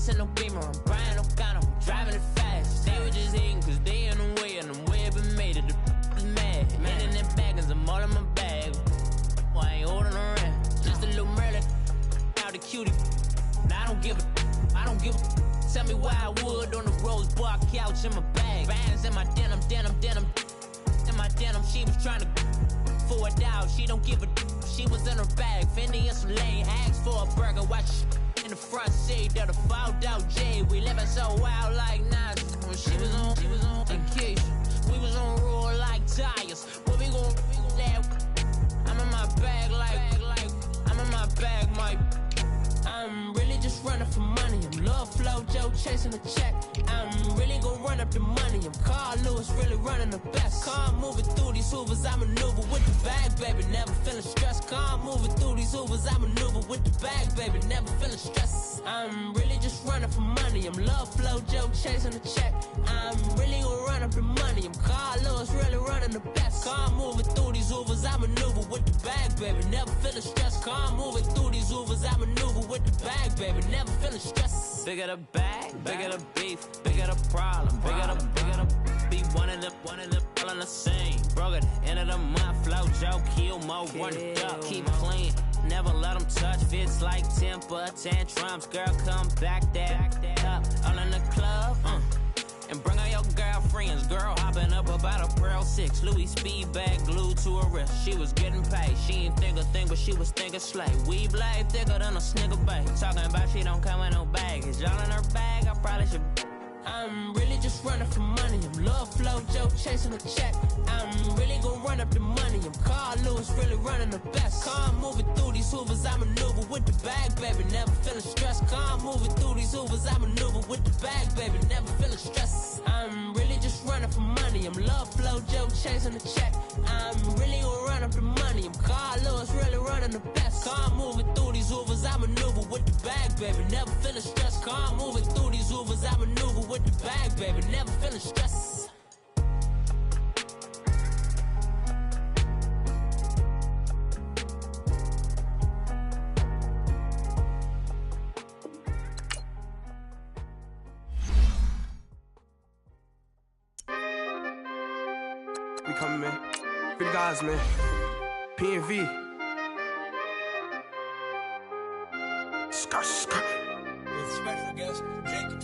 chasing no beamer, I'm buying no gun, I'm driving it fast. They were just hating cause they in the way, and the way it been made it, the is mad. Man in them baggins, I'm all in my bag. Well, I ain't holding around, just a little Merlin, out the cutie. Now I don't give a, tell me why I would on the rose bar couch in my bag. Bands in my denim, in my denim, she was trying to for it out, she don't give a, she was in her bag. Fendi and some lane hags for a burger, watch in the front seat of the fouled out J. We living so wild like Nas. When she was on vacation, we was on roll like tires. What we gon' let? I'm in my bag like I'm in my bag, Mike. I'm really just running for money. I'm love flow, Joe chasing the check. I'm really gon' run up the money. I'm Carl Lewis, really running the best. Car moving through these hoovers, I maneuver with the bag, baby. Never feeling stressed. Car moving through these hoovers, I maneuver with the bag, baby. Never feeling stressed. I'm really just running for money. I'm love flow, Joe chasing the check. I'm really gon' run up the money. I'm Carl Lewis, really running the best. Car moving through these hoovers, I maneuver with the bag, baby. Never feeling stressed. Car moving through these hoovers, I maneuver with the bag, baby. Never feeling stressed. Bigger the bag, bigger the beef, bigger the problem, bigger the be one of the all in the same. Broke at the end of the month, flow, Joe, kill, mo, run it up, keep clean. Never let them touch, fits like temper tantrums. Girl, come back that up, all in the club, and bring all your girlfriends. Girl hopping up about a Pearl 6 Louis speed bag glued to her wrist. She was getting paid, she ain't think a thing, but she was thinking slay. We blade thicker than a snigger bag. Talking about she don't come with no baggage. All in her bag, I probably should. I'm really just running for money. I'm love flow, Joe chasing the check. I'm really gon' run up the money. I'm Carl Lewis, really running the best. Car moving through these hoovers, I maneuver with the bag, baby. Never feeling stressed. Car moving through these hoovers, I maneuver with the bag, baby. Never feeling stressed. I'm really just running for money. I'm love flow, Joe chasing the check. I'm really gon' run up the money. I'm Carl Lewis, really running the best. Car moving through these hoovers, I maneuver with the bag, baby. Never feeling stressed. Car moving through these hoovers, I maneuver with the bag, baby. Never feeling stressed. We coming, man. Big guys, man. P&V. Skirt. With special guest, Jacob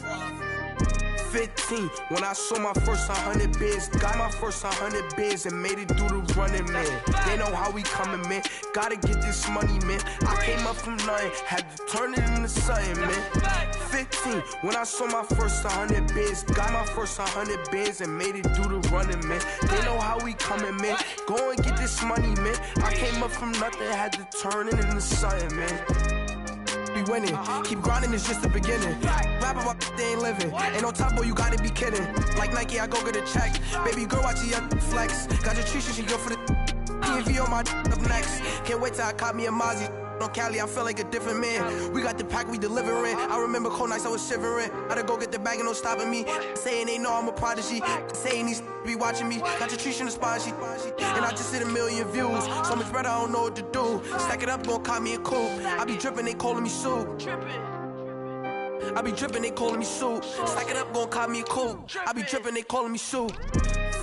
15, when I saw my first 100 bids. Got my first 100 bids and made it through the running, man. They know how we coming, man. Gotta get this money, man. I came up from nothing, had to turn it into something, man. 15, when I saw my first 100 bids. Got my first 100 bids and made it through the running, man. They know how we coming, man. Go and get this money, man. I came up from nothing, had to turn it into something, man. Be winning, keep grinding, it's just the beginning. Rap about they ain't living. Ain't no top boy, you gotta be kidding. Like Nike, I go get a check. Baby girl, watch your flex. Got your tree, she go for the P&V on my up next. Can't wait till I caught me a Mozzie. On Cali, I feel like a different man. We got the pack, we delivering. I remember cold nights, I was shivering. Gotta go get the bag and no stopping me. Saying they know I'm a prodigy. Saying these be watching me. Got your tree in the spot, and I just hit 1 million views. So much better, I don't know what to do. Stack it up, gon' call me a coupe. I be dripping, they calling me soup. I be dripping, they calling me soup. Stack it up, gon' call me a coupe. I be dripping, they calling me soup.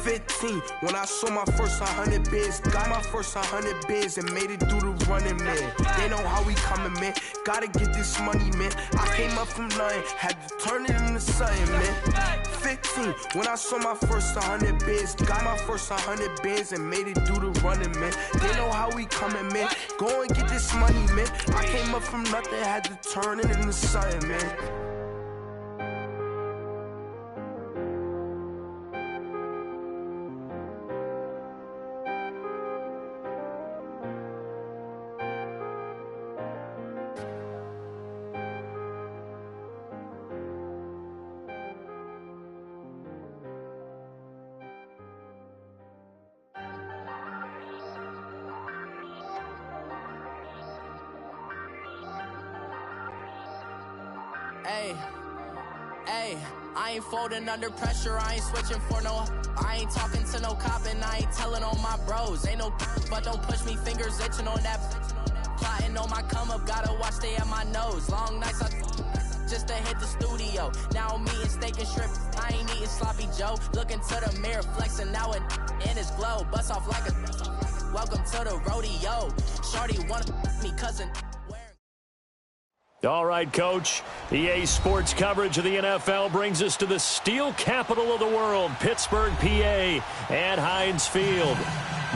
15, when I saw my first 100 bids. Got my first 100 bids and made it through the running, man. They know how we coming, man. Gotta get this money, man. I came up from nothing, had to turn it into something, man. 15, when I saw my first 100 bids. Got my first 100 bids and made it through the running, man. They know how we coming, man. Go and get this money, man. I came up from nothing, had to turn it into something, man. Ayy, I ain't folding under pressure, I ain't switching for no. I ain't talking to no cop and I ain't telling on my bros. Ain't no but don't push me, fingers itching on that. Plotting on my come up, gotta watch they at my nose. Long nights, I just to hit the studio. Now I'm eating steak and shrimp. I ain't eating sloppy Joe. Looking to the mirror, flexing now and in his glow. Bust off like a welcome to the rodeo. Shorty wanna me cousin. All right, Coach. EA Sports coverage of the NFL brings us to the steel capital of the world, Pittsburgh, PA, at Heinz Field.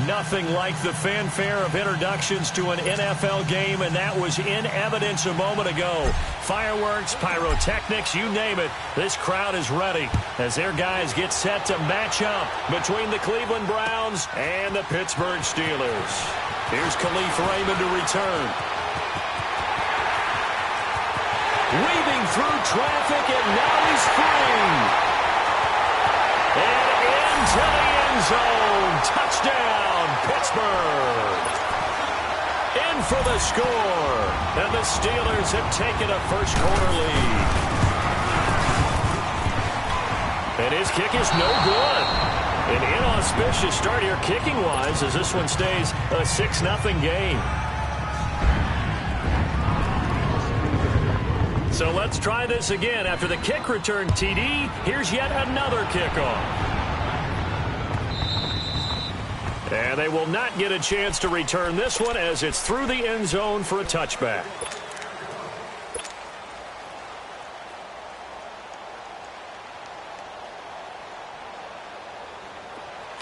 Nothing like the fanfare of introductions to an NFL game, and that was in evidence a moment ago. Fireworks, pyrotechnics, you name it. This crowd is ready as their guys get set to match up between the Cleveland Browns and the Pittsburgh Steelers. Here's Khalif Raymond to return. Weaving through traffic, and now he's free. And into the end zone. Touchdown, Pittsburgh. In for the score. And the Steelers have taken a first quarter lead. And his kick is no good. An inauspicious start here kicking-wise as this one stays a 6-0 game. So let's try this again. After the kick return TD, here's yet another kickoff. And they will not get a chance to return this one as it's through the end zone for a touchback.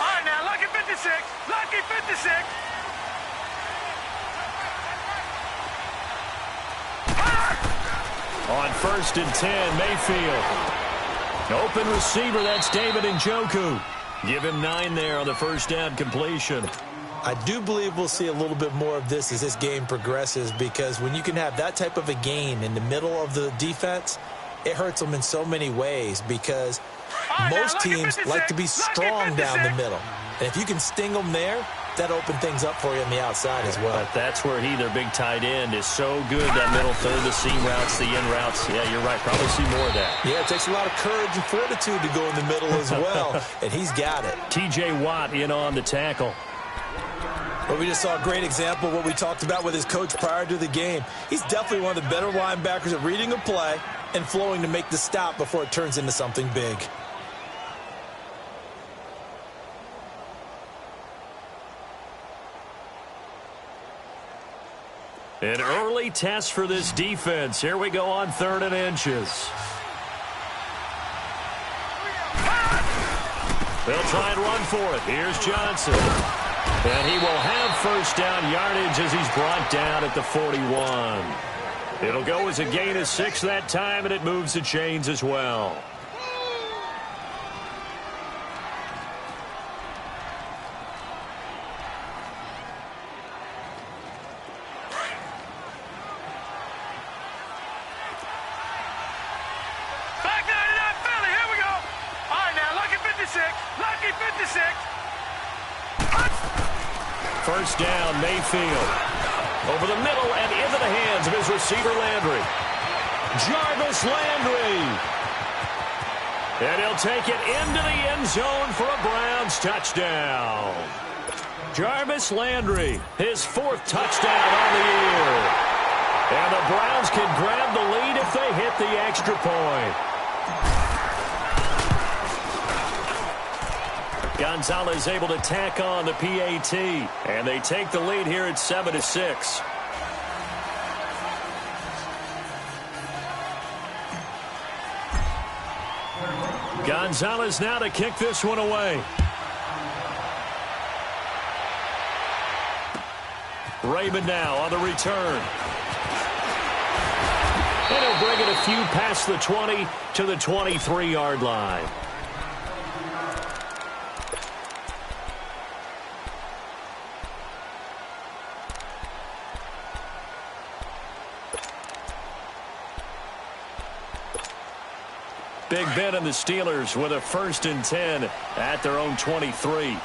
All right, now, lucky 56. Lucky 56. On 1st and 10, Mayfield. Open receiver, that's David Njoku. Give him 9 there on the first down completion. I do believe we'll see a little bit more of this as this game progresses, because when you can have that type of a gain in the middle of the defense, it hurts them in so many ways, because most teams like to be strong down the middle. And if you can sting them there, that opened things up for you on the outside as well. But that's where he, their big tight end, is so good, that middle third, the seam routes, the in routes. Yeah, you're right. Probably see more of that. Yeah, it takes a lot of courage and fortitude to go in the middle as well, and he's got it. T.J. Watt in on the tackle. Well, we just saw a great example of what we talked about with his coach prior to the game. He's definitely one of the better linebackers at reading a play and flowing to make the stop before it turns into something big. An early test for this defense. Here we go on 3rd and inches. They'll try and run for it. Here's Johnson. And he will have first down yardage as he's brought down at the 41. It'll go as a gain of 6 that time, and it moves the chains as well. First down, Mayfield. Over the middle and into the hands of his receiver, Landry. Jarvis Landry. And he'll take it into the end zone for a Browns touchdown. Jarvis Landry, his 4th touchdown on the year. And the Browns can grab the lead if they hit the extra point. Gonzalez able to tack on the PAT, and they take the lead here at 7-6. Gonzalez now to kick this one away. Raymond now on the return. And he'll bring it a few past the 20 to the 23-yard line. Big Ben and the Steelers with a 1st and 10 at their own 23.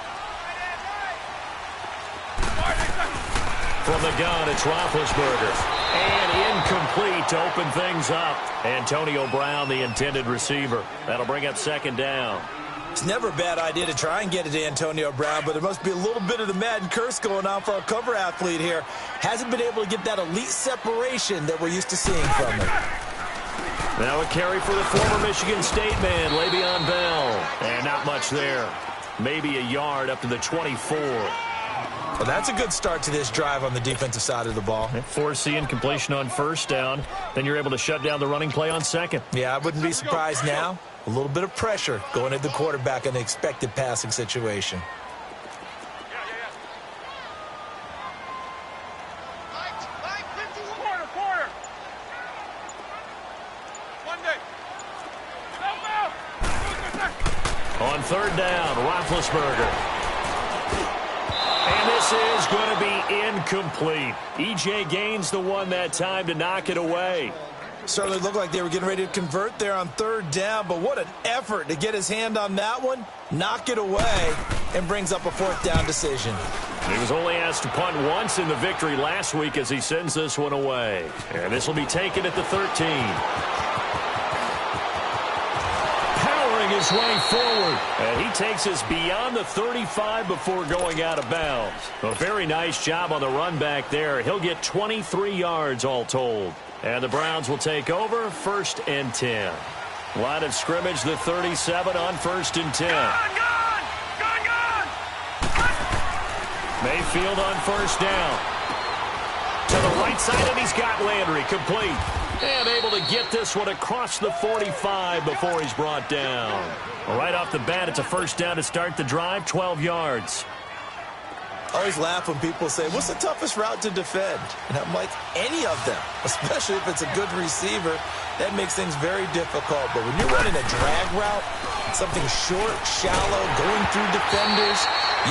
From the gun, it's Roethlisberger. And incomplete to open things up. Antonio Brown, the intended receiver. That'll bring up 2nd down. It's never a bad idea to try and get it to Antonio Brown, but there must be a little bit of the Madden curse going on for our cover athlete here. Hasn't been able to get that elite separation that we're used to seeing from him. Now a carry for the former Michigan State man, Le'Veon Bell. And not much there. Maybe a yard up to the 24. Well, that's a good start to this drive on the defensive side of the ball. Force the incompletion on first down. Then you're able to shut down the running play on second. Yeah, I wouldn't be surprised now. A little bit of pressure going at the quarterback in an expected passing situation. On third down, Roethlisberger. And this is going to be incomplete. E.J. Gaines the one that time to knock it away. Certainly looked like they were getting ready to convert there on third down, but what an effort to get his hand on that one, knock it away, and brings up a fourth down decision. He was only asked to punt once in the victory last week as he sends this one away. And this will be taken at the 13. His way forward, and he takes us beyond the 35 before going out of bounds. A very nice job on the run back there. He'll get 23 yards all told. And the Browns will take over, 1st and 10. Line of scrimmage, the 37 on 1st and 10. Gone! Mayfield on first down. To the right side, and he's got Landry complete. And able to get this one across the 45 before he's brought down. Right off the bat, it's a first down to start the drive, 12 yards. I always laugh when people say, what's the toughest route to defend? And I'm like, any of them, especially if it's a good receiver. That makes things very difficult. But when you're running a drag route, something short, shallow, going through defenders,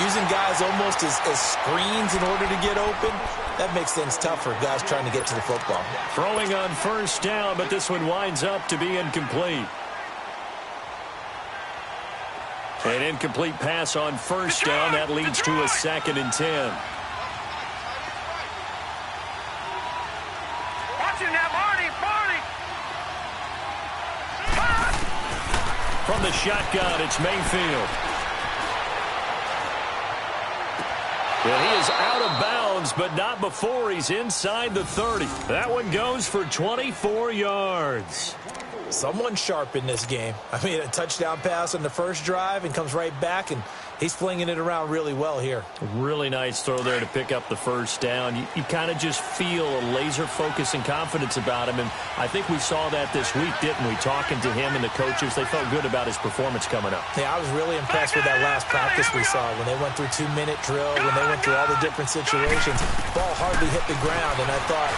using guys almost as screens in order to get open, that makes things tough for guys trying to get to the football. Throwing on first down, but this one winds up to be incomplete. An incomplete pass on first down. That leads to a 2nd and 10. Watch him now, Barney! From the shotgun, it's Mayfield. And he is out of bounds, but not before he's inside the 30. That one goes for 24 yards. Someone sharp in this game. I mean, a touchdown pass on the first drive and comes right back, and he's flinging it around really well here. Really nice throw there to pick up the first down. You kind of just feel a laser focus and confidence about him, and I think we saw that this week, didn't we? Talking to him and the coaches, they felt good about his performance coming up. Yeah, I was really impressed with that last practice we saw when they went through 2-minute drill, when they went through all the different situations. Ball hardly hit the ground, and I thought,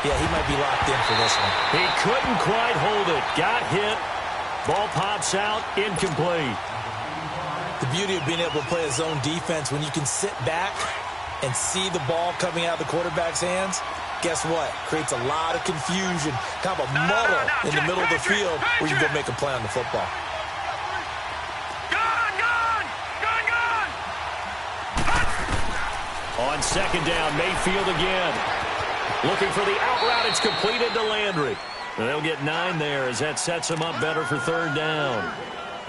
yeah, he might be locked in for this one. He couldn't quite hold it. Got hit. Ball pops out. Incomplete. The beauty of being able to play a zone defense, when you can sit back and see the ball coming out of the quarterback's hands, guess what? Creates a lot of confusion, kind of a muddle in the middle of the field where you can go make a play on the football. Gone! On second down, Mayfield again. Looking for the out route. It's completed to Landry. And they'll get 9 there as that sets him up better for third down.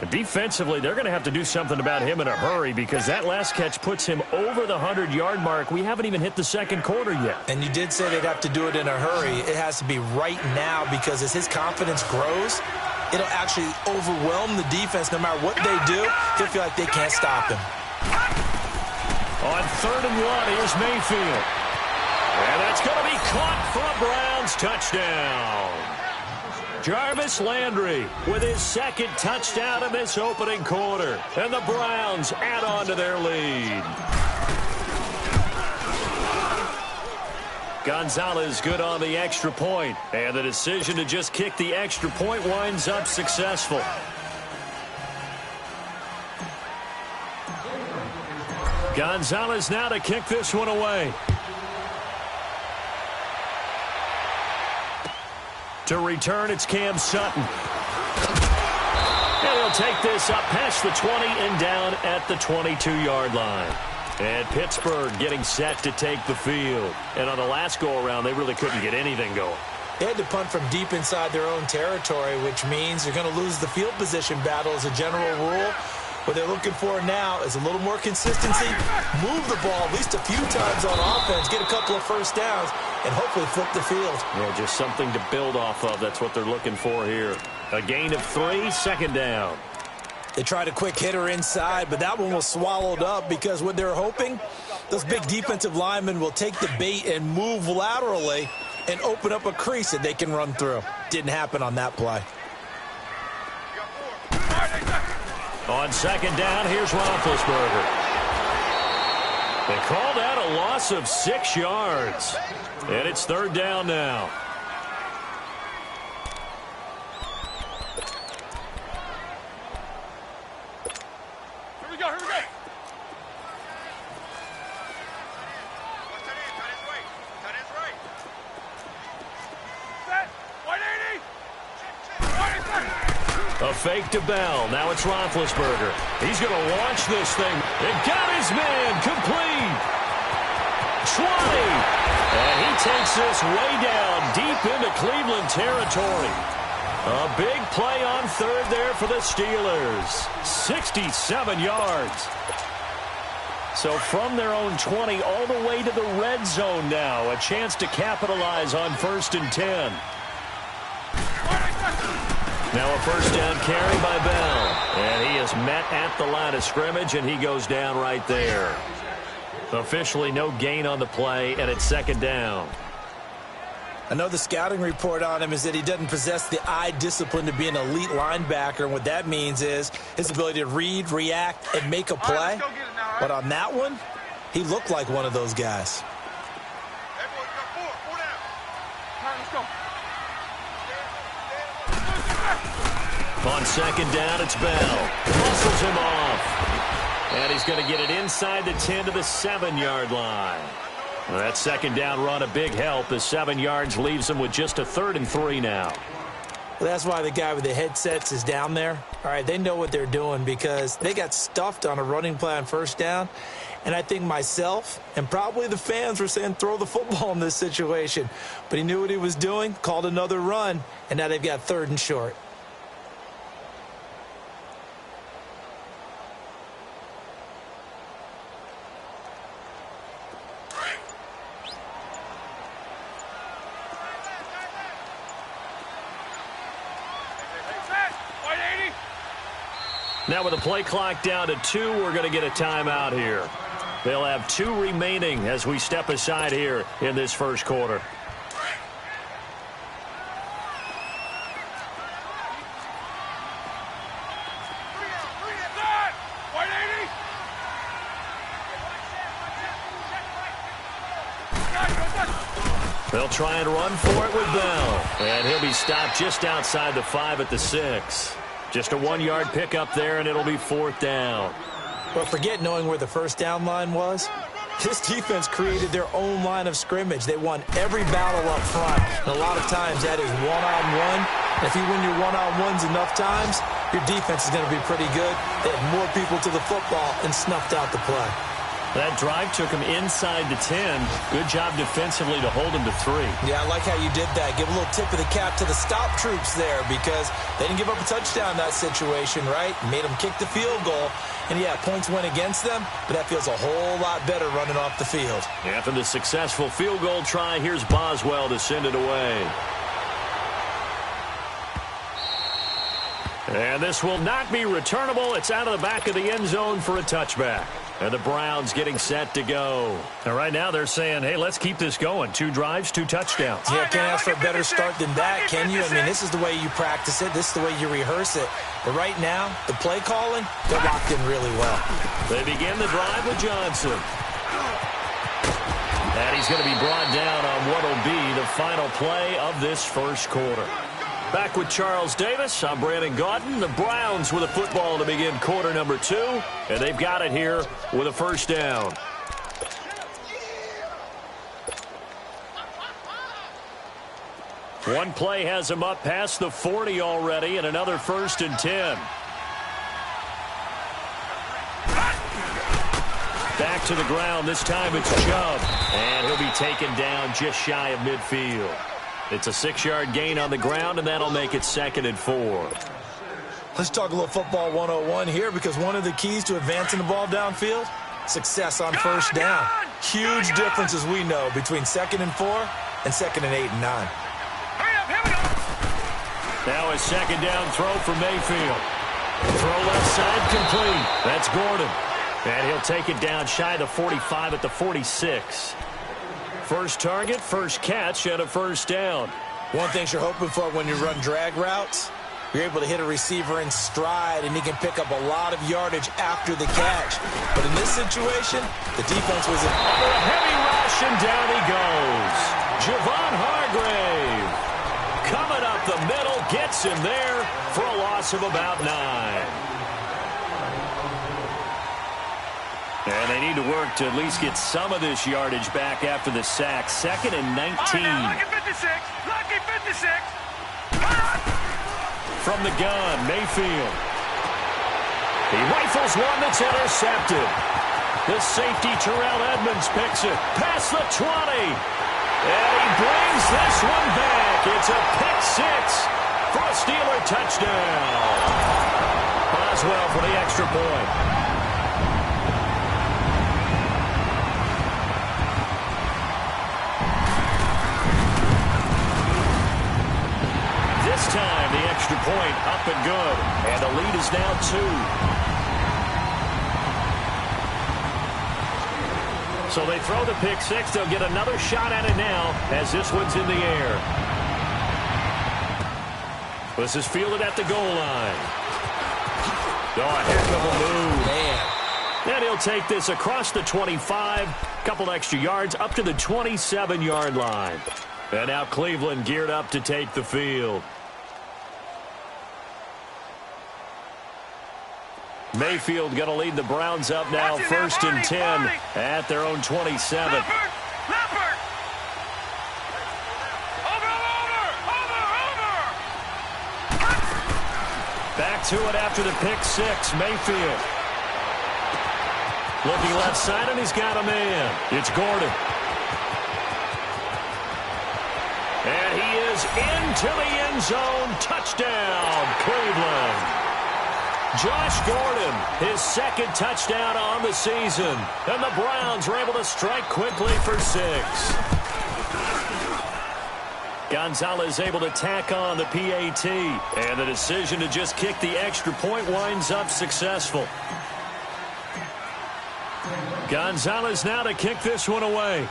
And defensively, they're going to have to do something about him in a hurry because that last catch puts him over the 100-yard mark. We haven't even hit the second quarter yet. And you did say they'd have to do it in a hurry. It has to be right now because as his confidence grows, it'll actually overwhelm the defense. No matter what they do, he'll feel like they can't stop him. On 3rd and 1, here's Mayfield. And that's going to be caught for a Browns touchdown. Jarvis Landry with his 2nd touchdown in this opening quarter. And the Browns add on to their lead. Gonzalez good on the extra point. And the decision to just kick the extra point winds up successful. Gonzalez now to kick this one away. To return, it's Cam Sutton. And he'll take this up past the 20 and down at the 22-yard line. And Pittsburgh getting set to take the field. And on the last go-around, they really couldn't get anything going. They had to punt from deep inside their own territory, which means they're going to lose the field position battle as a general rule. What they're looking for now is a little more consistency, move the ball at least a few times on offense, get a couple of first downs, and hopefully flip the field. Yeah, just something to build off of. That's what they're looking for here. A gain of 3, second down. They tried a quick hitter inside, but that one was swallowed up because what they're hoping, those big defensive linemen will take the bait and move laterally and open up a crease that they can run through. Didn't happen on that play. On second down, here's Roethlisberger. They call that a loss of 6 yards. And it's third down now. Here we go, here we go. Set, 180. A fake to Bell. Now it's Roethlisberger. He's going to launch this thing. It got his man complete. 20. And he takes this way down deep into Cleveland territory. A big play on third there for the Steelers. 67 yards. So from their own 20 all the way to the red zone now. A chance to capitalize on 1st and 10. Now a first down carry by Bell. And he is met at the line of scrimmage, and he goes down right there. Officially no gain on the play, and it's second down. I know the scouting report on him is that he doesn't possess the eye discipline to be an elite linebacker, and what that means is his ability to read, react, and make a play. But on that one, he looked like one of those guys. On second down, it's Bell. Muscles him off. And he's going to get it inside the 10 to the 7-yard line. Well, that second down run a big help. The 7 yards leaves him with just a 3rd and 3 now. Well, that's why the guy with the headsets is down there. All right, they know what they're doing because they got stuffed on a running play on first down. And I think myself and probably the fans were saying throw the football in this situation. But he knew what he was doing, called another run, and now they've got 3rd and short. Now with the play clock down to 2, we're going to get a timeout here. They'll have 2 remaining as we step aside here in this first quarter. They'll try and run for it with Bell. And he'll be stopped just outside the 5 at the 6. Just a 1-yard pickup there, and it'll be 4th down. But forget knowing where the first down line was. This defense created their own line of scrimmage. They won every battle up front. And a lot of times that is one-on-one. And if you win your one-on-ones enough times, your defense is going to be pretty good. They had more people to the football and snuffed out the play. That drive took him inside the 10. Good job defensively to hold him to 3. Yeah, I like how you did that. Give a little tip of the cap to the stop troops there because they didn't give up a touchdown in that situation, right? Made them kick the field goal. And, yeah, points went against them, but that feels a whole lot better running off the field. After the successful field goal try, here's Boswell to send it away. And this will not be returnable. It's out of the back of the end zone for a touchback. And the Browns getting set to go. And right now they're saying, hey, let's keep this going. 2 drives, 2 touchdowns. Yeah, can't ask for a better start than that, can you? I mean, this is the way you practice it. This is the way you rehearse it. But right now, the play calling, they're locked in really well. They begin the drive with Johnson. And he's going to be brought down on what will be the final play of this first quarter. Back with Charles Davis, I'm Brandon Gaudin. The Browns with a football to begin quarter number 2, and they've got it here with a first down. One play has him up past the 40 already, and another 1st and 10. Back to the ground. This time it's Chubb, and he'll be taken down just shy of midfield. It's a 6-yard gain on the ground, and that'll make it 2nd and 4. Let's talk a little football 101 here because one of the keys to advancing the ball downfield, success on first down. Huge difference, as we know, between 2nd and 4 and 2nd and 8 and 9. Hurry up, here we go. Now a 2nd down throw for Mayfield. Throw left side complete. That's Gordon. And he'll take it down shy of the 45 at the 46. First target, first catch, and a 1st down. One thing you're hoping for when you run drag routes, you're able to hit a receiver in stride, and he can pick up a lot of yardage after the catch. But in this situation, the defense was in a heavy rush, and down he goes. Javon Hargrave coming up the middle, gets him there for a loss of about 9. And they need to work to at least get some of this yardage back after the sack. 2nd and 19. All right, now, lucky 56. Lucky 56. From the gun, Mayfield. He rifles one that's intercepted. The safety, Terrell Edmonds, picks it past the 20. And he brings this one back. It's a pick 6 for a Steeler touchdown. Boswell for the extra point. This time, the extra point up and good. And the lead is now 2. So they throw the pick 6. They'll get another shot at it now as this one's in the air. This is fielded at the goal line. Oh, a heck of a move. Man. And he'll take this across the 25. Couple extra yards up to the 27-yard line. And now Cleveland geared up to take the field. Mayfield going to lead the Browns up now, 1st and 10 at their own 27. Leopard. Back to it after the pick 6, Mayfield. Looking left side, and he's got a man. It's Gordon. And he is into the end zone. Touchdown, Cleveland. Josh Gordon, his 2nd touchdown on the season. And the Browns are able to strike quickly for 6. Gonzalez able to tack on the PAT. And the decision to just kick the extra point winds up successful. Gonzalez now to kick this one away.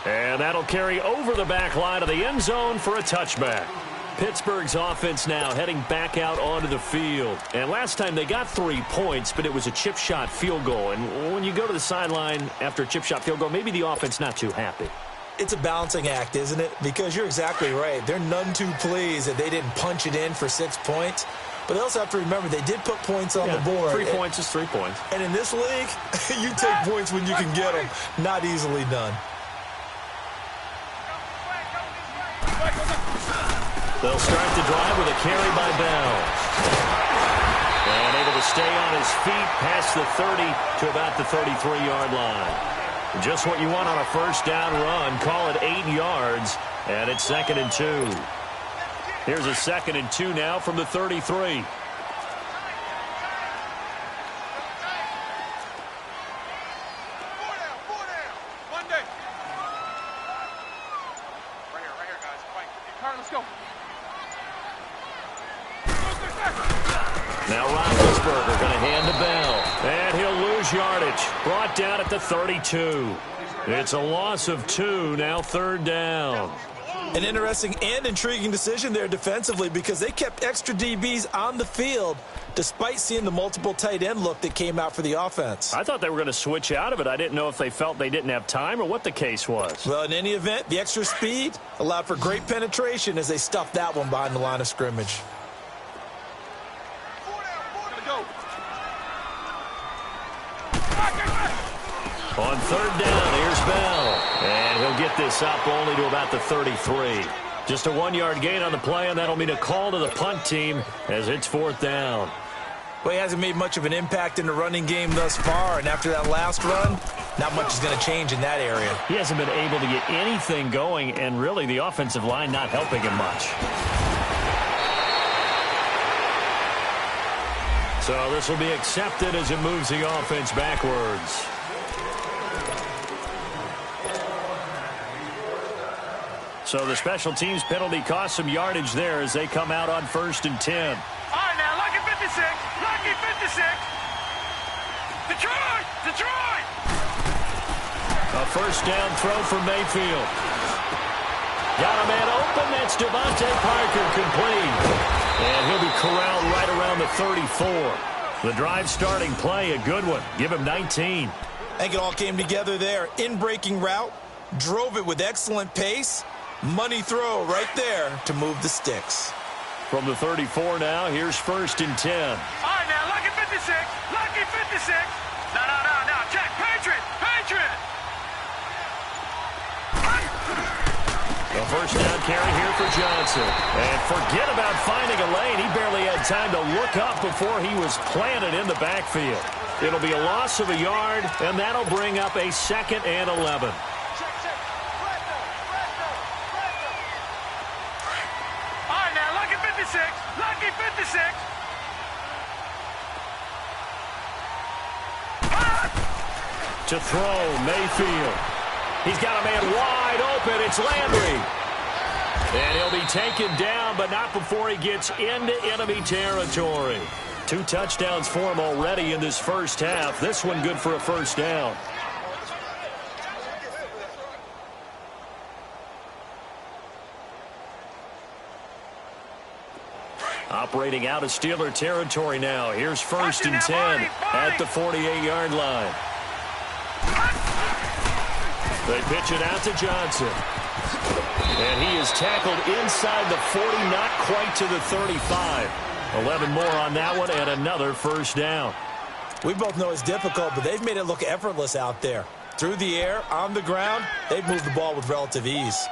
And that'll carry over the back line of the end zone for a touchback. Pittsburgh's offense now heading back out onto the field. And last time they got 3 points, but it was a chip shot field goal. And when you go to the sideline after a chip shot field goal, maybe the offense not too happy. It's a balancing act, isn't it? Because you're exactly right. They're none too pleased that they didn't punch it in for 6 points. But they also have to remember they did put points on the board. 3 points is 3 points. And in this league, you take points when you can get them. Not easily done. They'll start the drive with a carry by Bell. And able to stay on his feet past the 30 to about the 33-yard line. Just what you want on a 1st down run. Call it 8 yards. And it's 2nd and 2. Here's a 2nd and 2 now from the 33. Now Roethlisberger going to hand to Bell. And he'll lose yardage. Brought down at the 32. It's a loss of 2, now 3rd down. An interesting and intriguing decision there defensively because they kept extra DBs on the field despite seeing the multiple tight end look that came out for the offense. I thought they were going to switch out of it. I didn't know if they felt they didn't have time or what the case was. Well, in any event, the extra speed allowed for great penetration as they stuffed that one behind the line of scrimmage. On 3rd down, here's Bell. And he'll get this up only to about the 33. Just a 1-yard gain on the play, and that'll mean a call to the punt team as it's 4th down. Well, he hasn't made much of an impact in the running game thus far, and after that last run, not much is going to change in that area. He hasn't been able to get anything going, and really the offensive line not helping him much. So this will be accepted as it moves the offense backwards. So the special teams penalty cost some yardage there as they come out on 1st and 10. All right, now, lucky 56. Lucky 56. Detroit! Detroit! A first down throw for Mayfield. Got a man open. That's Devontae Parker, complete. And he'll be corralled right around the 34. The drive starting play, a good one. Give him 19. I think it all came together there. In-breaking route, drove it with excellent pace. Money throw right there to move the sticks. From the 34 now, here's 1st and 10. All right, now, lucky 56. Lucky 56. No. Check. Patriot. Patriot. The first down carry here for Johnson. And forget about finding a lane. He barely had time to look up before he was planted in the backfield. It'll be a loss of a yard, and that'll bring up a 2nd and 11. Lucky 56. To throw, Mayfield. He's got a man wide open. It's Landry. And he'll be taken down, but not before he gets into enemy territory. 2 touchdowns for him already in this first half. This one good for a first down. Operating out of Steeler territory now. Here's 1st and 10 at the 48-yard line. They pitch it out to Johnson. And he is tackled inside the 40, not quite to the 35. 11 more on that one and another first down. We both know it's difficult, but they've made it look effortless out there. Through the air, on the ground, they've moved the ball with relative ease.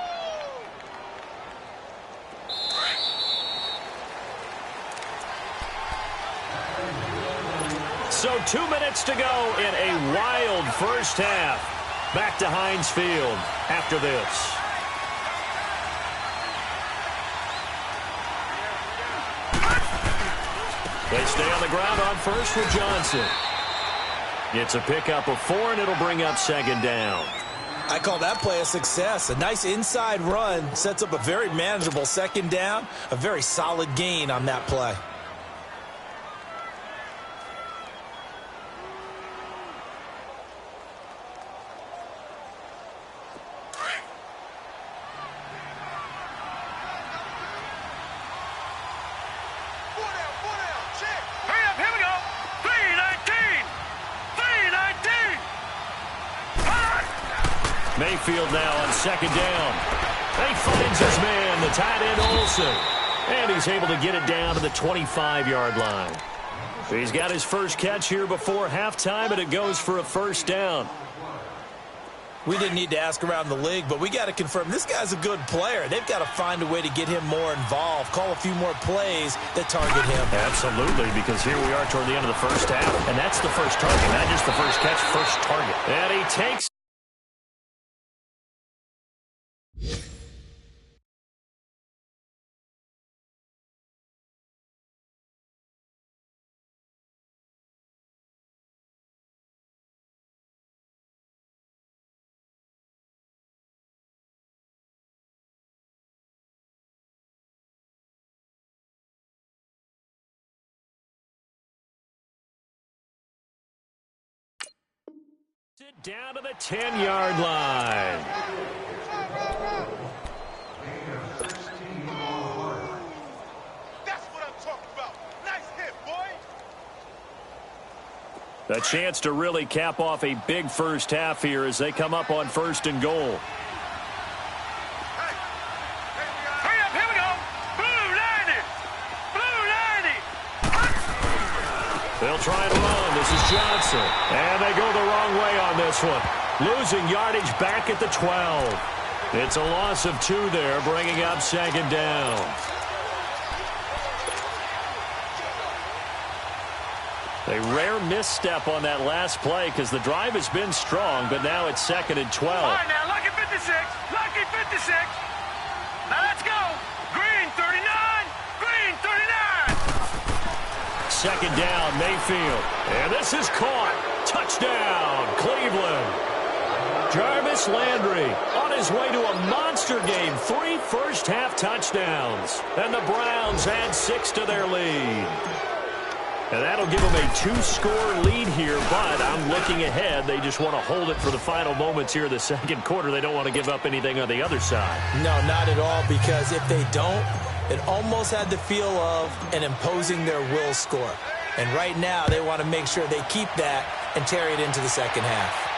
So 2 minutes to go in a wild first half. Back to Heinz Field after this. They stay on the ground on first with Johnson. It's a pickup of 4, and it'll bring up 2nd down. I call that play a success. A nice inside run sets up a very manageable 2nd down. A very solid gain on that play. Mayfield now on 2nd down. He finds his man, the tight end Olsen. And he's able to get it down to the 25-yard line. He's got his first catch here before halftime, and it goes for a first down. We didn't need to ask around the league, but we got to confirm this guy's a good player. They've got to find a way to get him more involved, call a few more plays that target him. Absolutely, because here we are toward the end of the first half, and that's the first target, not just the first catch, first target. And he takes it down to the 10-yard line. That's what I'm talking about. Nice hit, boy. A chance to really cap off a big first half here as they come up on 1st and goal. Hurry up, here we go. Blue 90. They'll try and run. This is Johnson. And they go the wrong way on this one. Losing yardage back at the 12. It's a loss of 2 there, bringing up 2nd down. A rare misstep on that last play because the drive has been strong, but now it's 2nd and 12. All right, now, lucky 56. Lucky 56. Now, let's go. Green 39. Green 39. 2nd down, Mayfield. And this is caught. Touchdown, Cleveland. Jarvis Landry on his way to a monster game. 3 first-half touchdowns. And the Browns add 6 to their lead. And that'll give them a 2-score lead here, but I'm looking ahead. They just want to hold it for the final moments here in the second quarter. They don't want to give up anything on the other side. No, not at all, because if they don't, it almost had the feel of an imposing their will score. And right now, they want to make sure they keep that and carry it into the second half.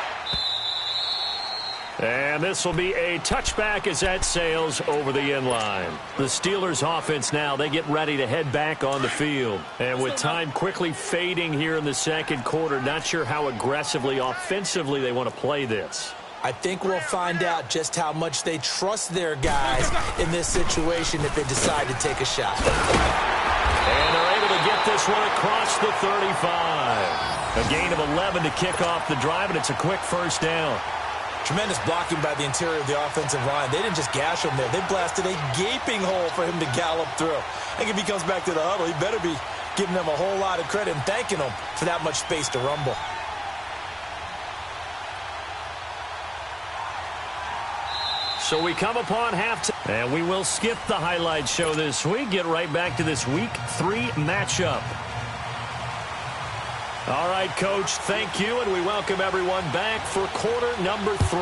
And this will be a touchback as that sails over the end line. The Steelers offense now, they get ready to head back on the field. And with time quickly fading here in the second quarter, not sure how aggressively, offensively they want to play this. I think we'll find out just how much they trust their guys in this situation if they decide to take a shot. And they're able to get this one across the 35. A gain of 11 to kick off the drive, and it's a quick first down. Tremendous blocking by the interior of the offensive line. They didn't just gash him there. They blasted a gaping hole for him to gallop through. I think if he comes back to the huddle, he better be giving them a whole lot of credit and thanking them for that much space to rumble. So we come upon halftime, and we will skip the highlight show this week. Get right back to this Week 3 matchup. All right, Coach, thank you, and we welcome everyone back for quarter number 3.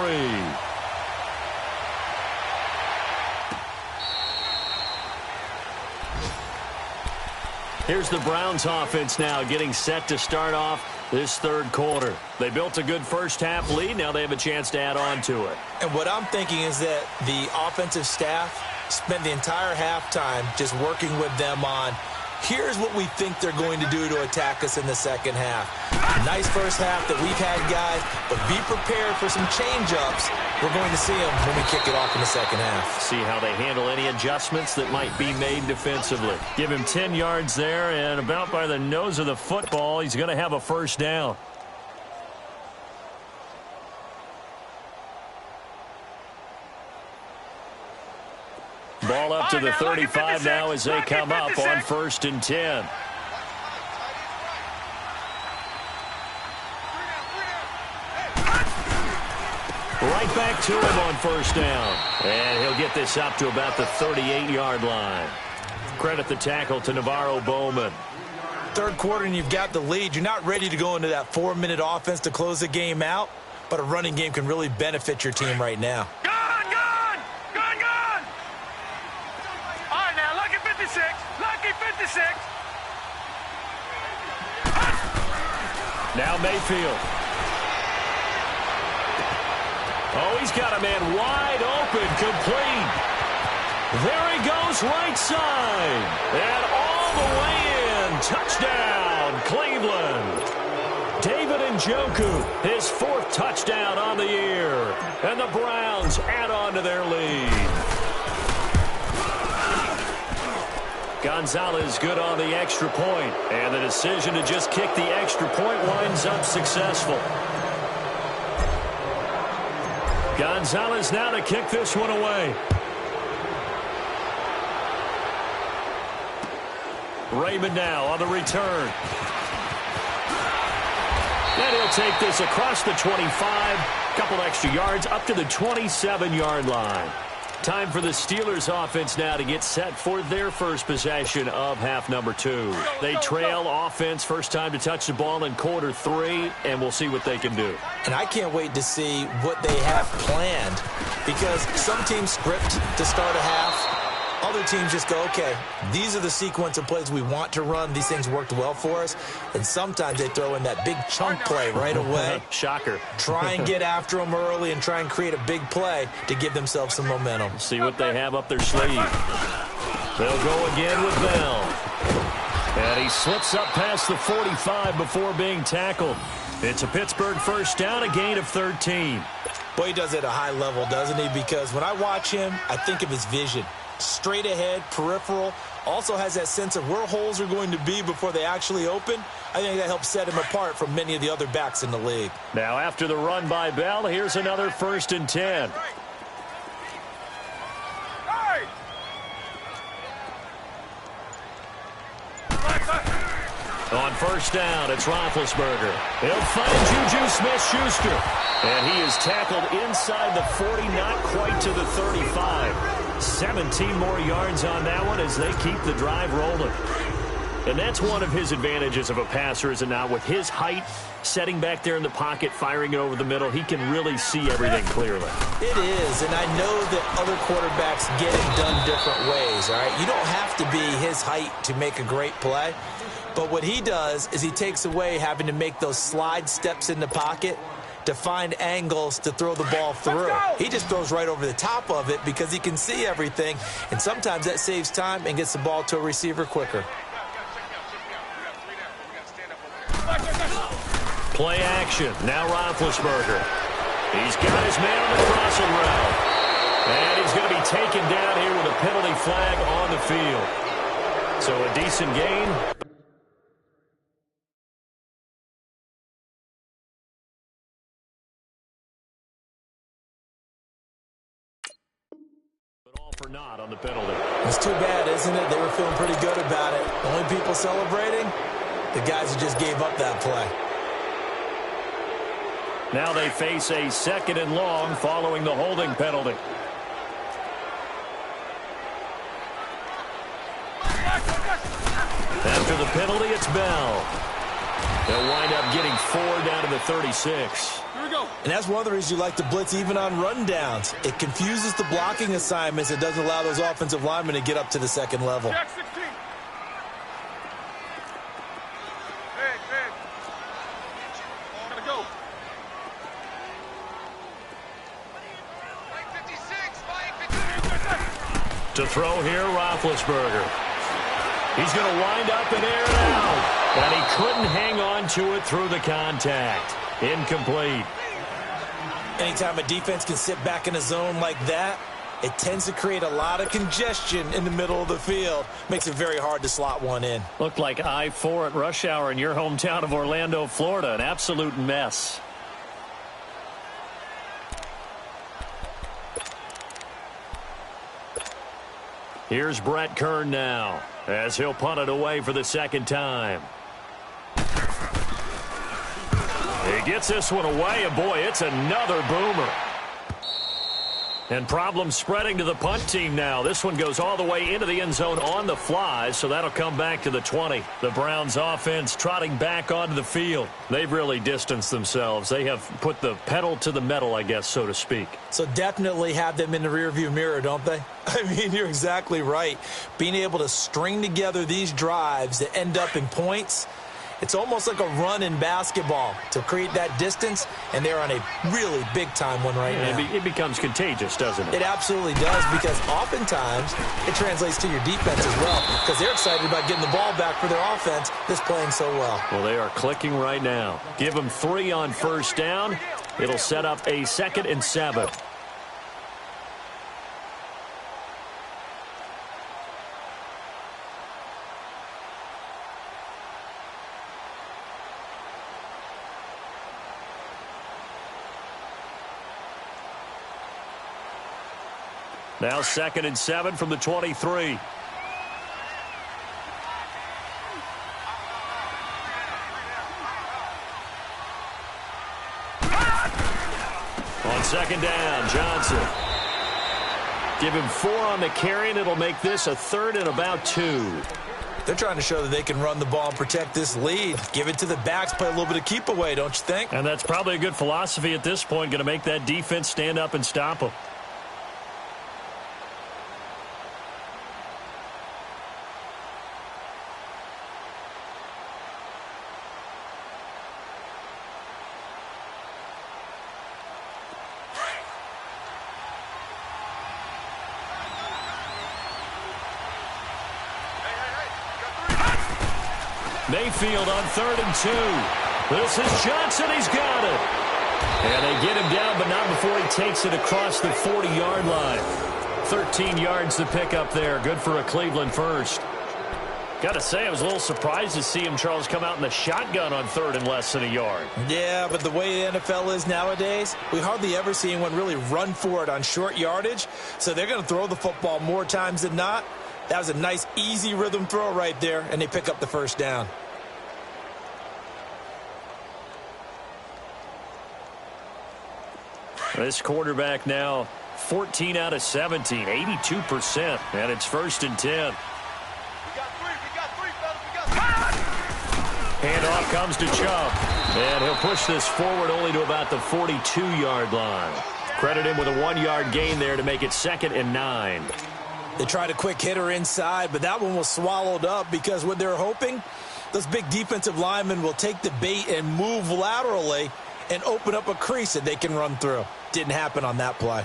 Here's the Browns offense now getting set to start off this third quarter. They built a good first-half lead. Now they have a chance to add on to it. And what I'm thinking is that the offensive staff spent the entire halftime just working with them on, here's what we think they're going to do to attack us in the second half. Nice first half that we've had, guys, but be prepared for some change-ups. We're going to see them when we kick it off in the second half. See how they handle any adjustments that might be made defensively. Give him 10 yards there, and about by the nose of the football, he's going to have a first down. Ball up to the 35 now as they come up on 1st and 10. Right back to him on first down. And he'll get this up to about the 38-yard line. Credit the tackle to Navarro Bowman. Third quarter and you've got the lead. You're not ready to go into that 4-minute offense to close the game out, but a running game can really benefit your team right now. Now Mayfield. Oh, he's got a man wide open, complete. There he goes, right side. And all the way in. Touchdown, Cleveland. David Njoku, his 4th touchdown on the year. And the Browns add on to their lead. Gonzalez good on the extra point, and the decision to just kick the extra point winds up successful. Gonzalez now to kick this one away. Raymond now on the return. And he'll take this across the 25, couple extra yards up to the 27-yard line. Time for the Steelers offense now to get set for their first possession of half number 2. They trail offense, first time to touch the ball in quarter 3, and we'll see what they can do. And I can't wait to see what they have planned, because some teams script to start a half. Other teams just go, okay, these are the sequence of plays we want to run. These things worked well for us. And sometimes they throw in that big chunk play right away. Shocker. Try and get after them early and try and create a big play to give themselves some momentum. See what they have up their sleeve. They'll go again with Bell. And he slips up past the 45 before being tackled. It's a Pittsburgh first down, a gain of 13. Boy, he does it at a high level, doesn't he? Because when I watch him, I think of his vision. Straight ahead, peripheral, also has that sense of where holes are going to be before they actually open. I think that helps set him apart from many of the other backs in the league. Now after the run by Bell, here's another 1st and 10. On first down, it's Roethlisberger. He'll find Juju Smith-Schuster. And he is tackled inside the 40, not quite to the 35. 17 more yards on that one as they keep the drive rolling. And that's one of his advantages of a passer, is it not? With his height, setting back there in the pocket, firing it over the middle, he can really see everything clearly. It is, and I know that other quarterbacks get it done different ways, all right? You don't have to be his height to make a great play. But what he does is he takes away having to make those slide steps in the pocket to find angles to throw the ball through. He just throws right over the top of it because he can see everything, and sometimes that saves time and gets the ball to a receiver quicker. Play action. Now Roethlisberger. He's got his man on the crossing route. And he's going to be taken down here with a penalty flag on the field. So a decent gain. But all for naught on the penalty. It's too bad, isn't it? They were feeling pretty good about it. The only people celebrating, the guys who just gave up that play. Now they face a 2nd and long following the holding penalty. After the penalty, it's Bell. They'll wind up getting 4 down to the 36. Here we go. And that's one of the reasons you like to blitz even on rundowns. It confuses the blocking assignments. It doesn't allow those offensive linemen to get up to the 2nd level. Jack 16. Hey. Gotta go. To throw here, Roethlisberger. He's going to wind up and air it out. And he couldn't hang on to it through the contact. Incomplete. Anytime a defense can sit back in a zone like that, it tends to create a lot of congestion in the middle of the field. Makes it very hard to slot one in. Looked like I-4 at rush hour in your hometown of Orlando, Florida. An absolute mess. Here's Brett Kern now, as he'll punt it away for the 2nd time. He gets this one away, and boy, it's another boomer. And problems spreading to the punt team now. This one goes all the way into the end zone on the fly, so that'll come back to the 20. The Browns offense trotting back onto the field. They've really distanced themselves. They have put the pedal to the metal, I guess, so to speak. So definitely have them in the rearview mirror, don't they? I mean, you're exactly right. Being able to string together these drives that end up in points, it's almost like a run in basketball to create that distance, and they're on a really big-time one right now. It becomes contagious, doesn't it? It absolutely does, because oftentimes it translates to your defense as well, because they're excited about getting the ball back for their offense that's playing so well. Well, they are clicking right now. Give them 3 on first down. It'll set up a 2nd and 7. Now 2nd and 7 from the 23. On 2nd down, Johnson. Give him 4 on the carry, and it'll make this a 3rd and about 2. They're trying to show that they can run the ball and protect this lead. Give it to the backs, play a little bit of keep away, don't you think? And that's probably a good philosophy at this point, going to make that defense stand up and stop them. Mayfield on 3rd and 2. This is Johnson. He's got it. And they get him down, but not before he takes it across the 40-yard line. 13 yards to pick up there. Good for a Cleveland first. Got to say, I was a little surprised to see him, Charles, come out in the shotgun on 3rd and less than a yard. Yeah, but the way the NFL is nowadays, we hardly ever see anyone really run for it on short yardage. So they're going to throw the football more times than not. That was a nice, easy rhythm throw right there, and they pick up the first down. This quarterback now 14 out of 17, 82%, and it's 1st and 10. We got three, fellas. We got three. Handoff comes to Chubb, and he'll push this forward only to about the 42-yard line. Credit him with a 1-yard gain there to make it 2nd and 9. They tried a quick hitter inside, but that one was swallowed up because what they're hoping, those big defensive linemen will take the bait and move laterally and open up a crease that they can run through. Didn't happen on that play.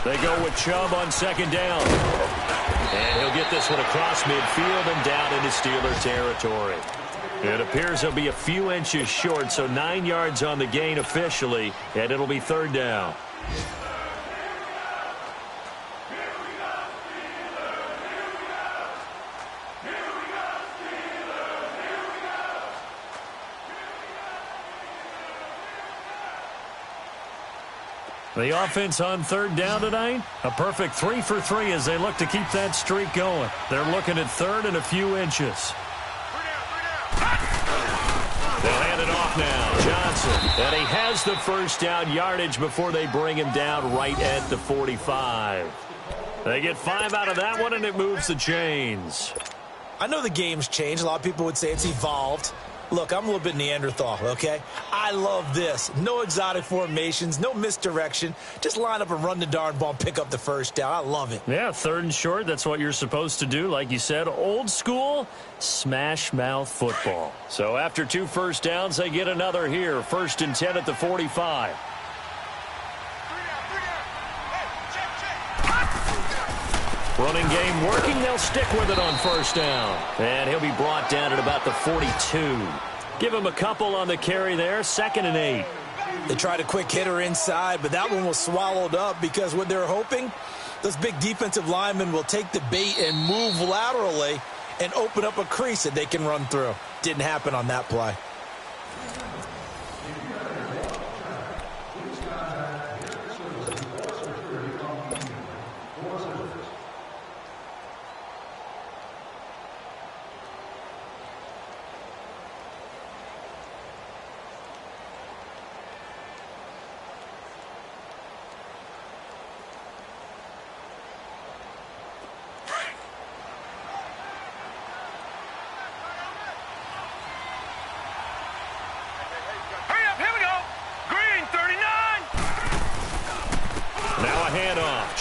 They go with Chubb on 2nd down. And he'll get this one across midfield and down into Steeler territory. It appears he'll be a few inches short, so 9 yards on the gain officially, and it'll be 3rd down. The offense on 3rd down tonight, a perfect 3 for 3 as they look to keep that streak going. They're looking at 3rd and a few inches. They'll hand it off now. Johnson, and he has the 1st down yardage before they bring him down right at the 45. They get 5 out of that one, and it moves the chains. I know the game's changed. A lot of people would say it's evolved. Look, I'm a little bit Neanderthal, okay? I love this. No exotic formations, no misdirection. Just line up and run the darn ball and pick up the 1st down. I love it. Yeah, 3rd and short, that's what you're supposed to do. Like you said, old school, smash mouth football. So after 2 1st downs, they get another here. 1st and 10 at the 45. Running game working. They'll stick with it on 1st down. And he'll be brought down at about the 42. Give him a couple on the carry there. 2nd and 8. They tried a quick hitter inside, but that one was swallowed up because what they're hoping, those big defensive linemen will take the bait and move laterally and open up a crease that they can run through. Didn't happen on that play.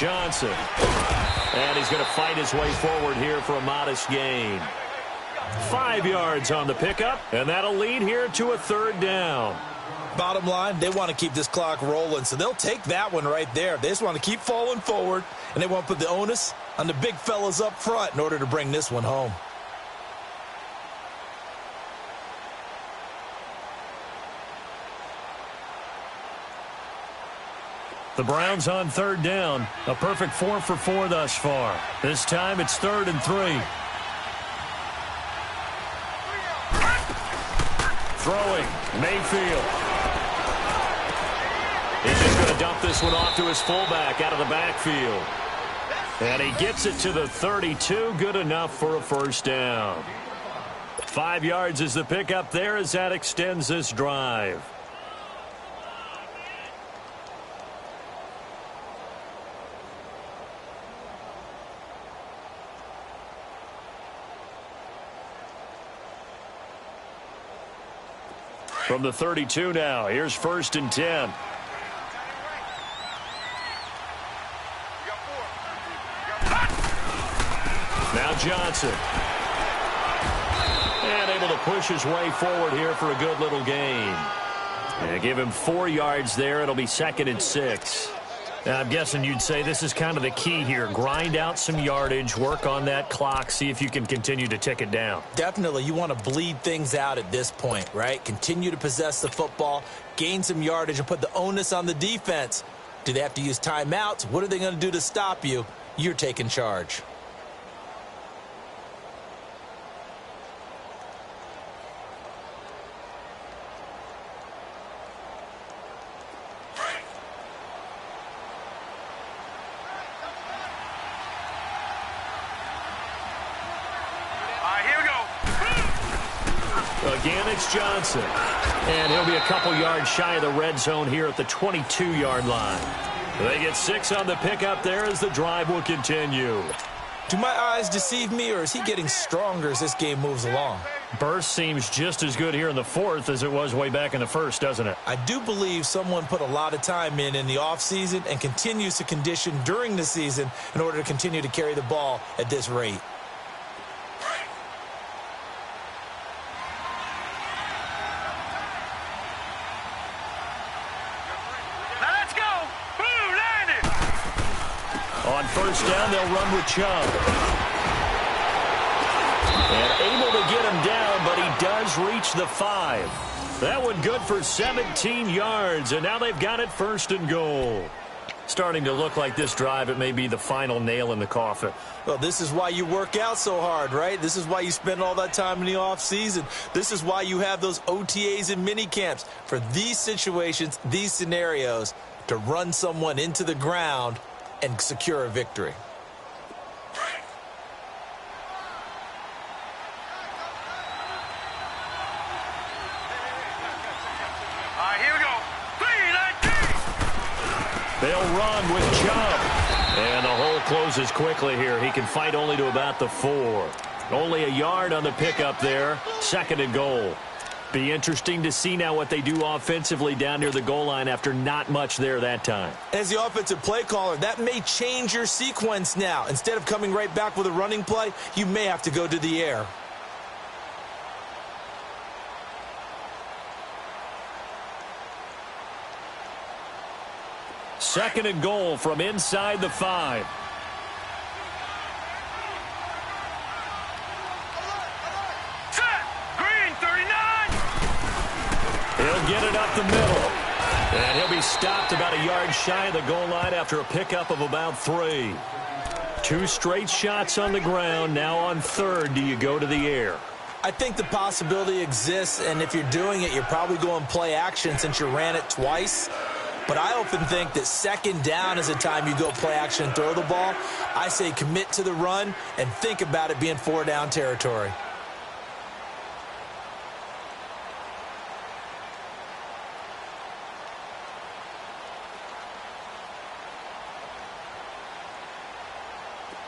Johnson. And he's going to fight his way forward here for a modest gain. 5 yards on the pickup, and that'll lead here to a 3rd down. Bottom line, they want to keep this clock rolling, so they'll take that one right there. They just want to keep falling forward, and they want to put the onus on the big fellas up front in order to bring this one home. The Browns on 3rd down. A perfect 4 for 4 thus far. This time it's 3rd and 3. Throwing, Mayfield. He's just going to dump this one off to his fullback out of the backfield. And he gets it to the 32. Good enough for a 1st down. 5 yards is the pickup there as that extends this drive. From the 32 now, here's 1st and 10. Now Johnson. And able to push his way forward here for a good little gain. And give him 4 yards there. It'll be 2nd and 6. Now, I'm guessing you'd say this is kind of the key here. Grind out some yardage, work on that clock, see if you can continue to tick it down. Definitely. You want to bleed things out at this point, right? Continue to possess the football, gain some yardage, and put the onus on the defense. Do they have to use timeouts? What are they going to do to stop you? You're taking charge. again, it's Johnson. And he'll be a couple yards shy of the red zone here at the 22-yard line. They get 6 on the pickup there as the drive will continue. Do my eyes deceive me, or is he getting stronger as this game moves along? Burst seems just as good here in the fourth as it was way back in the first, doesn't it? I do believe someone put a lot of time in the offseason and continues to condition during the season in order to continue to carry the ball at this rate. Let's go! Boom, landed! On first down, they'll run with Chubb. And able to get him down, but he does reach the 5. That one good for 17 yards, and now they've got it 1st and goal. Starting to look like this drive, it may be the final nail in the coffin. Well, this is why you work out so hard, right? This is why you spend all that time in the offseason. This is why you have those OTAs and mini camps for these situations, these scenarios, to run someone into the ground and secure a victory. They'll run with Chubb. And the hole closes quickly here. He can fight only to about the 4. Only a yard on the pickup there. 2nd and goal. Be interesting to see now what they do offensively down near the goal line after not much there that time. As the offensive play caller, that may change your sequence now. Instead of coming right back with a running play, you may have to go to the air. Second and goal from inside the 5. Set! Green, 39! He'll get it up the middle. And he'll be stopped about a yard shy of the goal line after a pickup of about 3. 2 straight shots on the ground. Now on 3rd, do you go to the air? I think the possibility exists, and if you're doing it, you're probably going play action since you ran it twice. But I often think that 2nd down is the time you go play action and throw the ball. I say commit to the run and think about it being 4-down territory.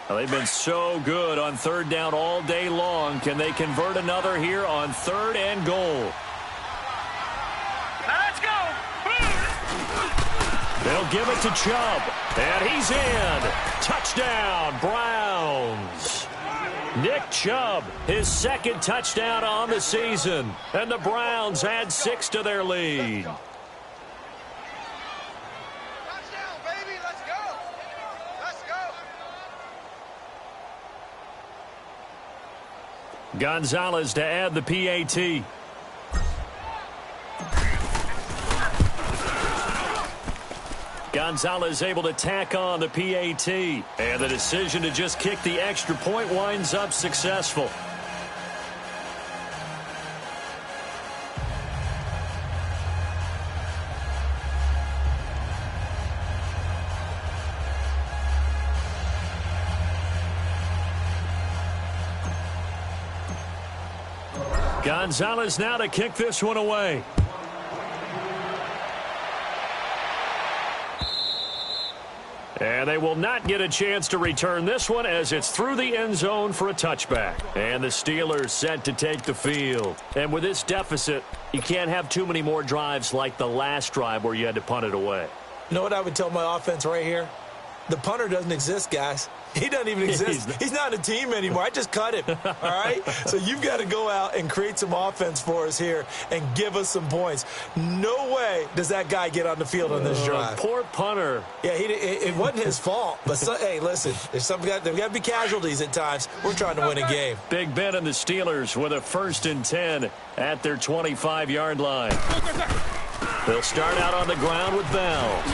Well, they've been so good on 3rd down all day long. Can they convert another here on 3rd and goal? Let's go! They'll give it to Chubb, and he's in. Touchdown, Browns. Nick Chubb, his 2nd touchdown on the season, and the Browns add 6 to their lead. Touchdown, baby, let's go! Let's go! Gonzalez to add the PAT. Gonzalez able to tack on the PAT. And the decision to just kick the extra point winds up successful. Gonzalez now to kick this one away. And they will not get a chance to return this one as it's through the end zone for a touchback. And the Steelers set to take the field. And with this deficit, you can't have too many more drives like the last drive where you had to punt it away. You know what I would tell my offense right here? The punter doesn't exist, guys. He doesn't even exist. He's not a team anymore. I just cut him, all right? So you've got to go out and create some offense for us here and give us some points. No way does that guy get on the field on this drive. Poor punter. Yeah, it wasn't his fault. But, hey, listen, there's got to be casualties at times. We're trying to win a game. Big Ben and the Steelers with a 1st and 10 at their 25-yard line. They'll start out on the ground with Bell.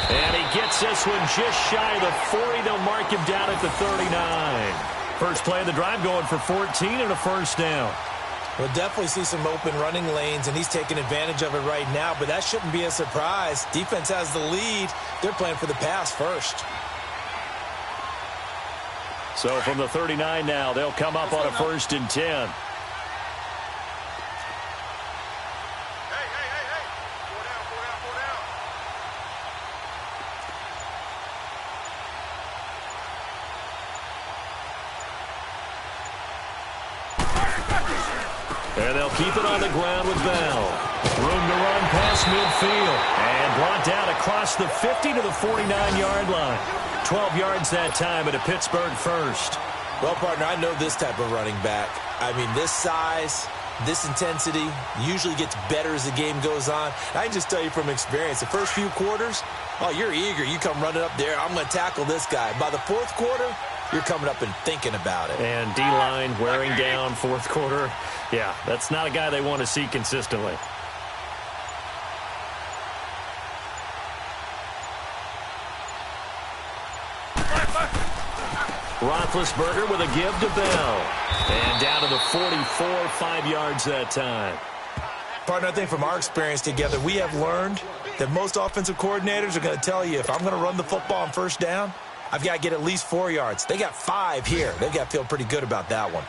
And he gets this one just shy of the 40. They'll mark him down at the 39. First play of the drive going for 14 and a 1st down. We'll definitely see some open running lanes, and he's taking advantage of it right now, but that shouldn't be a surprise. Defense has the lead. They're playing for the pass first. So from the 39 now, they'll come up on a 1st and 10. keep it on the ground with Bell. Room to run past midfield. And brought down across the 50 to the 49-yard line. 12 yards that time at a Pittsburgh first. Well, partner, I know this type of running back. I mean, this size, this intensity usually gets better as the game goes on. I can just tell you from experience, the first few quarters, oh, you're eager. You come running up there, I'm going to tackle this guy. By the fourth quarter, you're coming up and thinking about it. And D-line wearing down fourth quarter. Yeah, that's not a guy they want to see consistently. Roethlisberger with a give to Bell. And down to the 44, 5 yards that time. Partner, I think from our experience together, we have learned that most offensive coordinators are going to tell you, if I'm going to run the football on first down, I've got to get at least 4 yards. They got 5 here. They've got to feel pretty good about that one.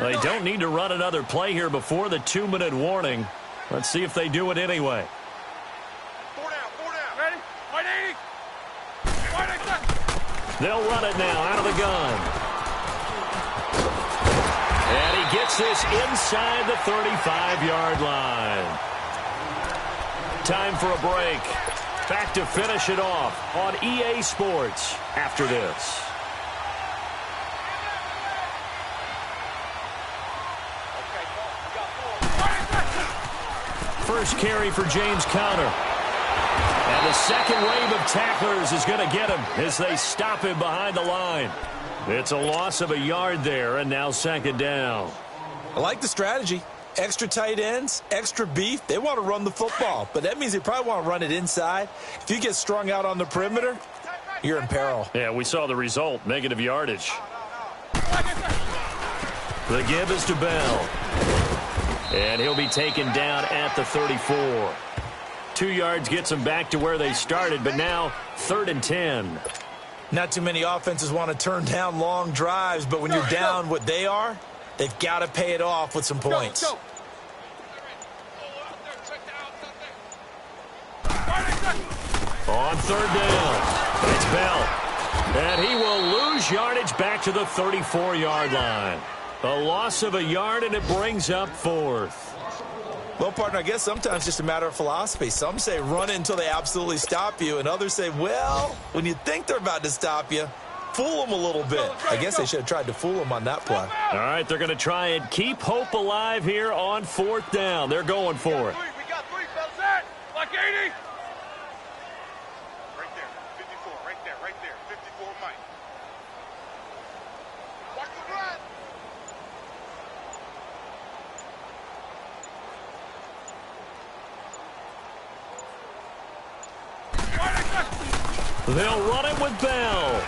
Well, they don't need to run another play here before the 2-minute warning. Let's see if they do it anyway. 4 down. Ready? 180. They'll run it now out of the gun. And he gets this inside the 35-yard line. Time for a break. Back to finish it off on EA Sports after this. First carry for James Conner. And the second wave of tacklers is going to get him as they stop him behind the line. It's a loss of a yard there, and now second down. I like the strategy. Extra tight ends, extra beef. They want to run the football, but that means they probably want to run it inside. If you get strung out on the perimeter, you're in peril. Yeah, we saw the result, negative yardage. The give is to Bell. And he'll be taken down at the 34. 2 yards gets them back to where they started, but now 3rd and 10. Not too many offenses want to turn down long drives, but when you're down what they are, they've got to pay it off with some points. On 3rd down, it's Bell. And he will lose yardage back to the 34-yard line. A loss of a yard, and it brings up 4th. Well, partner, I guess sometimes it's just a matter of philosophy. Some say run it until they absolutely stop you, and others say, well, when you think they're about to stop you, fool them a little bit. I guess they should have tried to fool them on that play. All right, they're going to try and keep hope alive here on 4th down. They're going for it. We got 3, fellas. Like 80. Right there. 54. Right there. 54, Mike. Watch the run. They'll run it with Bell.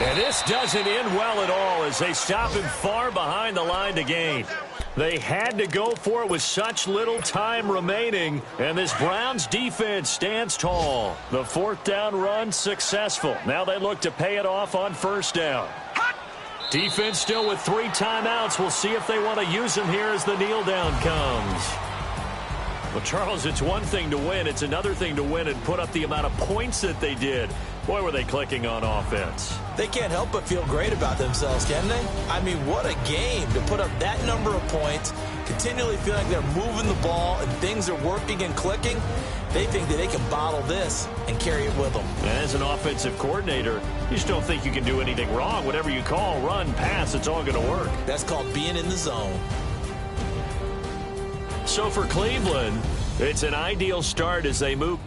And this doesn't end well at all as they stop him far behind the line to gain. They had to go for it with such little time remaining, and this Browns defense stands tall. The 4th down run successful. Now they look to pay it off on 1st down. Defense still with 3 timeouts. We'll see if they want to use them here as the kneel down comes. Well, Charles, it's one thing to win. It's another thing to win and put up the amount of points that they did. Boy, were they clicking on offense. They can't help but feel great about themselves, can they? I mean, what a game to put up that number of points, continually feeling like they're moving the ball and things are working and clicking. They think that they can bottle this and carry it with them. As an offensive coordinator, you just don't think you can do anything wrong. Whatever you call, run, pass, it's all going to work. That's called being in the zone. So for Cleveland, it's an ideal start as they move